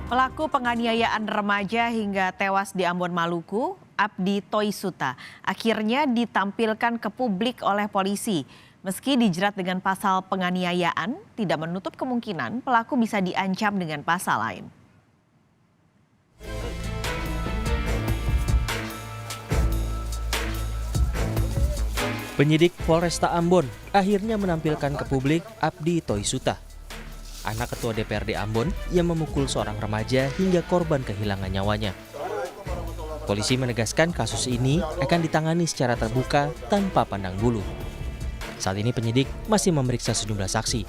Pelaku penganiayaan remaja hingga tewas di Ambon, Maluku, Abdi Toisuta, akhirnya ditampilkan ke publik oleh polisi. Meski dijerat dengan pasal penganiayaan, tidak menutup kemungkinan pelaku bisa diancam dengan pasal lain. Penyidik Polresta Ambon akhirnya menampilkan ke publik Abdi Toisuta, anak ketua DPRD Ambon yang memukul seorang remaja hingga korban kehilangan nyawanya. Polisi menegaskan kasus ini akan ditangani secara terbuka tanpa pandang bulu. Saat ini penyidik masih memeriksa sejumlah saksi.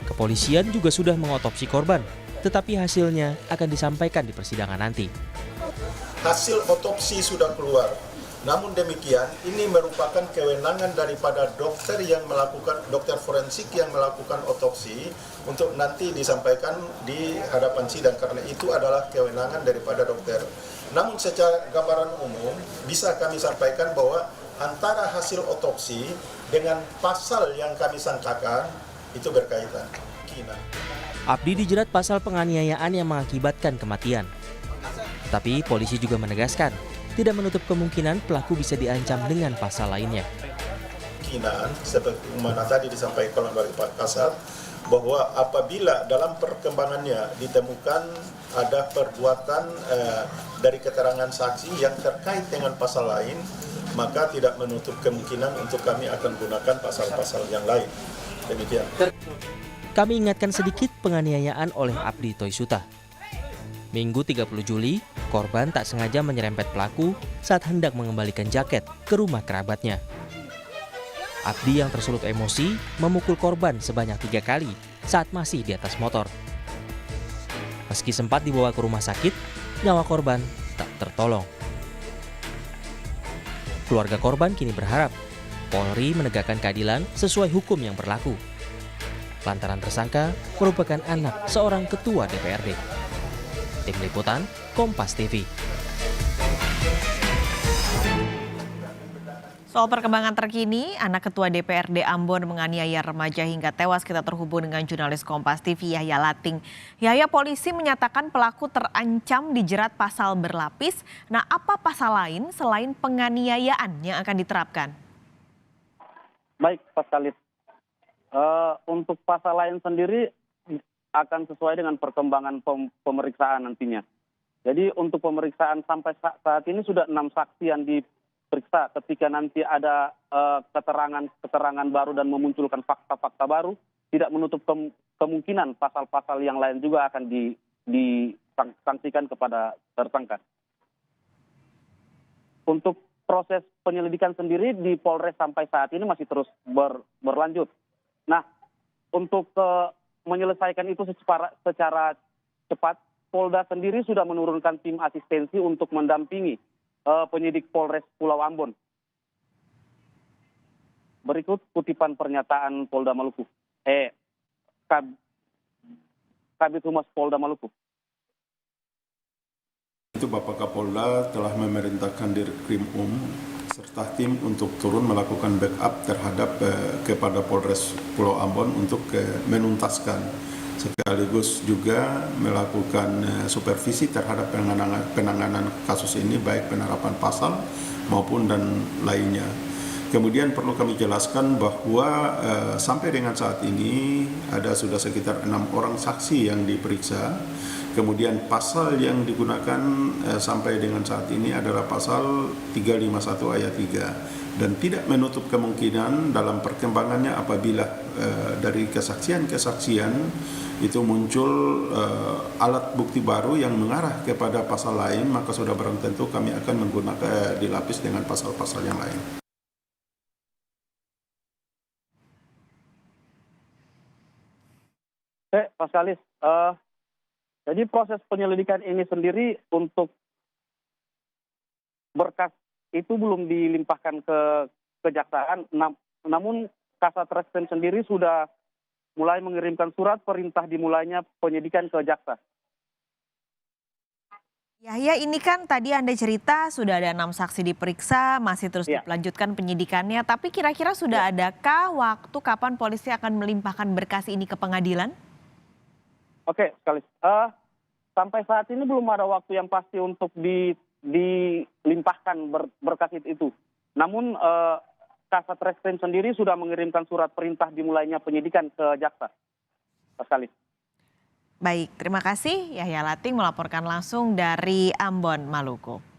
Kepolisian juga sudah mengotopsi korban, tetapi hasilnya akan disampaikan di persidangan nanti. Hasil otopsi sudah keluar. Namun demikian, ini merupakan kewenangan daripada dokter forensik yang melakukan otopsi untuk nanti disampaikan di hadapan sidang, karena itu adalah kewenangan daripada dokter. Namun secara gambaran umum bisa kami sampaikan bahwa antara hasil otopsi dengan pasal yang kami sangkakan itu berkaitan. Abdi dijerat pasal penganiayaan yang mengakibatkan kematian. Tapi polisi juga menegaskan tidak menutup kemungkinan pelaku bisa diancam dengan pasal lainnya. Kemungkinan seperti mana tadi disampaikan oleh Pak Kasat, bahwa apabila dalam perkembangannya ditemukan ada perbuatan dari keterangan saksi yang terkait dengan pasal lain, maka tidak menutup kemungkinan untuk kami akan gunakan pasal-pasal yang lain. Demikian. Kami ingatkan sedikit penganiayaan oleh Abdi Toisuta. Minggu 30 Juli, korban tak sengaja menyerempet pelaku saat hendak mengembalikan jaket ke rumah kerabatnya. Abdi yang tersulut emosi memukul korban sebanyak 3 kali saat masih di atas motor. Meski sempat dibawa ke rumah sakit, nyawa korban tak tertolong. Keluarga korban kini berharap Polri menegakkan keadilan sesuai hukum yang berlaku. Lantaran tersangka merupakan anak seorang ketua DPRD. Tim Liputan, Kompas TV. Soal perkembangan terkini, anak ketua DPRD Ambon menganiaya remaja hingga tewas, kita terhubung dengan jurnalis Kompas TV Yahya Lating. Yahya, polisi menyatakan pelaku terancam dijerat pasal berlapis. Nah, apa pasal lain selain penganiayaan yang akan diterapkan? Baik, Pak Khalid. Untuk pasal lain sendiri akan sesuai dengan perkembangan pemeriksaan nantinya. Jadi untuk pemeriksaan sampai saat ini sudah 6 saksi yang diperiksa. Ketika nanti ada keterangan baru dan memunculkan fakta-fakta baru, tidak menutup kemungkinan pasal-pasal yang lain juga akan disangsikan kepada tersangka. Untuk proses penyelidikan sendiri di Polres sampai saat ini masih terus berlanjut. Nah, untuk menyelesaikan itu secara cepat, Polda sendiri sudah menurunkan tim asistensi untuk mendampingi penyidik Polres Pulau Ambon. Berikut kutipan pernyataan Polda Maluku. Kabid Humas Polda Maluku. Itu Bapak Kapolda telah memerintahkan Dirkrim serta tim untuk turun melakukan backup terhadap kepada Polres Pulau Ambon untuk menuntaskan, sekaligus juga melakukan supervisi terhadap penanganan kasus ini, baik penerapan pasal maupun dan lainnya. Kemudian perlu kami jelaskan bahwa sampai dengan saat ini ada sudah sekitar 6 orang saksi yang diperiksa. Kemudian pasal yang digunakan sampai dengan saat ini adalah pasal 351 ayat 3. Dan tidak menutup kemungkinan dalam perkembangannya apabila dari kesaksian-kesaksian itu muncul alat bukti baru yang mengarah kepada pasal lain, maka sudah barang tentu kami akan menggunakan dilapis dengan pasal-pasal yang lain. Pak Kalis, jadi proses penyelidikan ini sendiri untuk berkas itu belum dilimpahkan ke kejaksaan, namun Kasat Reskrim sendiri sudah mulai mengirimkan surat perintah dimulainya penyidikan ke jaksa. Yahya, ini kan tadi Anda cerita sudah ada 6 saksi diperiksa, masih terus dilanjutkan penyidikannya, tapi kira-kira sudah adakah waktu kapan polisi akan melimpahkan berkas ini ke pengadilan? Oke, sekali. Sampai saat ini belum ada waktu yang pasti untuk dilimpahkan berkas itu. Namun Kasat Reskrim sendiri sudah mengirimkan surat perintah dimulainya penyidikan ke jaksa. Sekali. Baik, terima kasih Yahya Lating melaporkan langsung dari Ambon, Maluku.